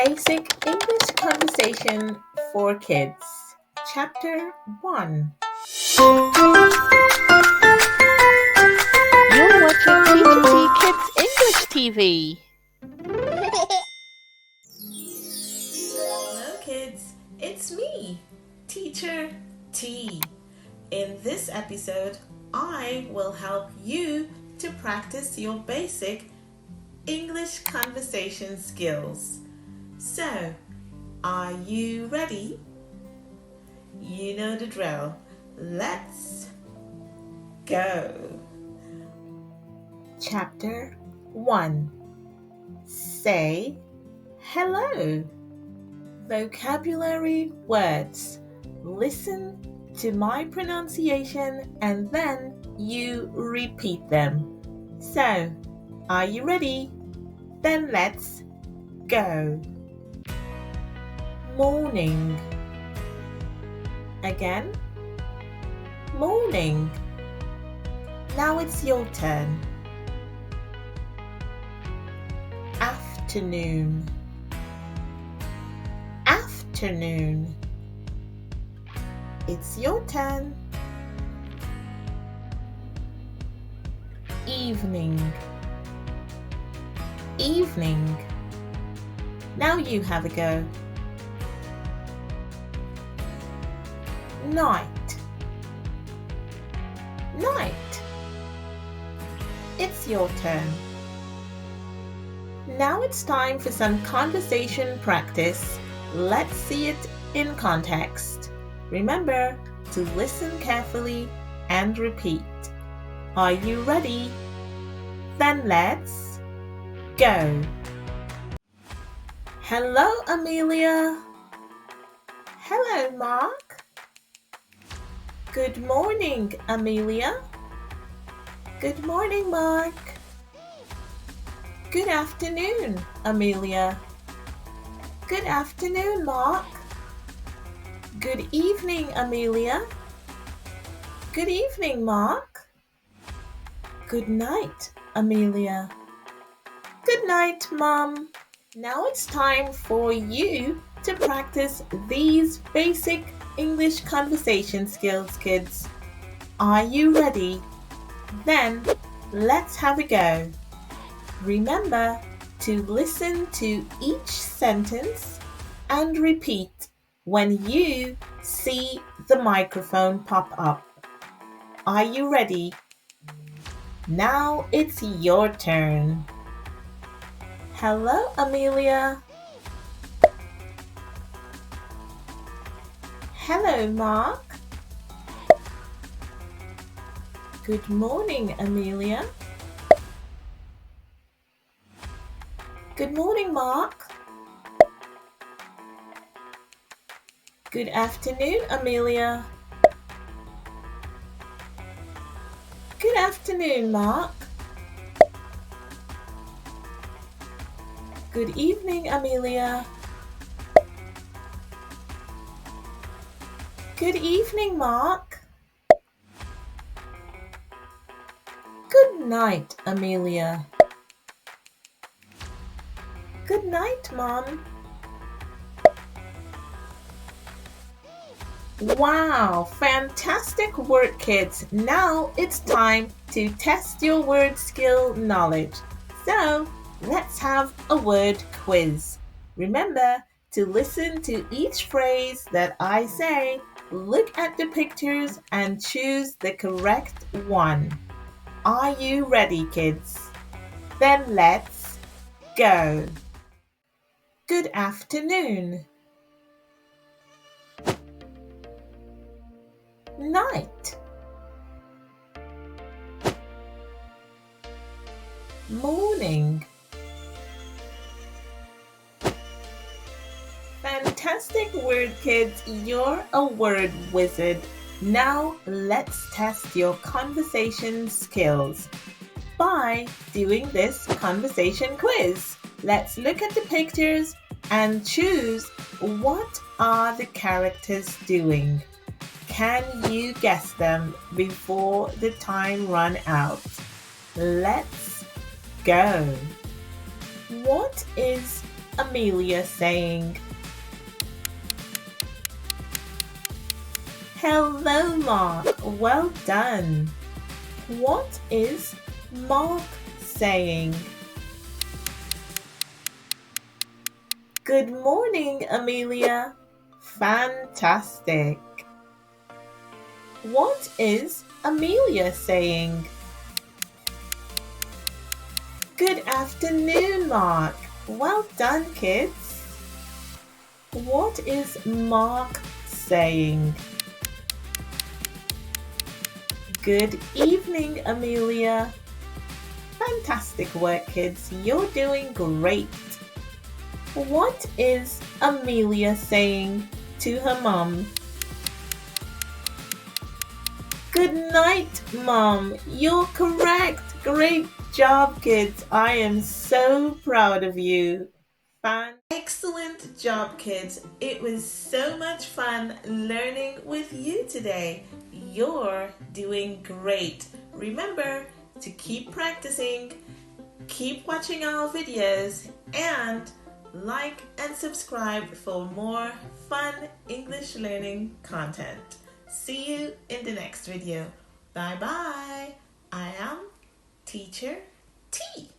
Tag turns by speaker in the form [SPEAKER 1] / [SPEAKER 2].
[SPEAKER 1] Basic English Conversation for Kids, Chapter 1.
[SPEAKER 2] You're watching Teacher T Kids English TV.
[SPEAKER 1] Hello kids, it's me, Teacher T. In this episode, I will help you to practice your basic English conversation skills. So, are you ready? You know the drill. Let's go. Chapter 1. Say hello. Vocabulary words. Listen to my pronunciation and then you repeat them. So, are you ready? Then let's go. Morning. Again. Morning. Now it's your turn. Afternoon. Afternoon. It's your turn. Evening. Evening. Now you have a go. Night. Night. It's your turn. Now it's time for some conversation practice. Let's see it in context. Remember to listen carefully and repeat. Are you ready? Then let's go. Hello, Amelia. Hello, Mark. Good morning, Amelia. Good morning, Mark. Good afternoon, Amelia. Good afternoon, Mark. Good evening, Amelia. Good evening, Mark. Good night, Amelia. Good night, Mom. Now it's time for you to practice these basic English conversation skills, kids. Are you ready? Then let's have a go. Remember to listen to each sentence and repeat when you see the microphone pop up. Are you ready? Now it's your turn. Hello, Amelia. Hello, Mark. Good morning, Amelia. Good morning, Mark. Good afternoon, Amelia. Good afternoon, Mark. Good evening, Amelia. Good evening, Mark. Good night, Amelia. Good night, Mom. Wow, fantastic work, kids. Now it's time to test your word skill knowledge. So, let's have a word quiz. Remember to listen to each phrase that I say, look at the pictures and choose the correct one. Are you ready, kids? Then let's go. Good afternoon. Night. Morning. Fantastic word, kids. You're a word wizard. Now let's test your conversation skills by doing this conversation quiz. Let's look at the pictures and choose what are the characters doing. Can you guess them before the time run out? Let's go. What is Amelia saying? Hello, Mark. Well done. What is Mark saying? Good morning, Amelia. Fantastic. What is Amelia saying? Good afternoon, Mark. Well done, kids. What is Mark saying? Good evening, Amelia. Fantastic work, kids. You're doing great. What is Amelia saying to her mum? Good night, Mom. You're correct. Great job, kids. I am so proud of you. Excellent job, kids. It was so much fun learning with you today. You're doing great. Remember to keep practicing, keep watching our videos, and like and subscribe for more fun English learning content. See you in the next video. Bye bye. I am Teacher T.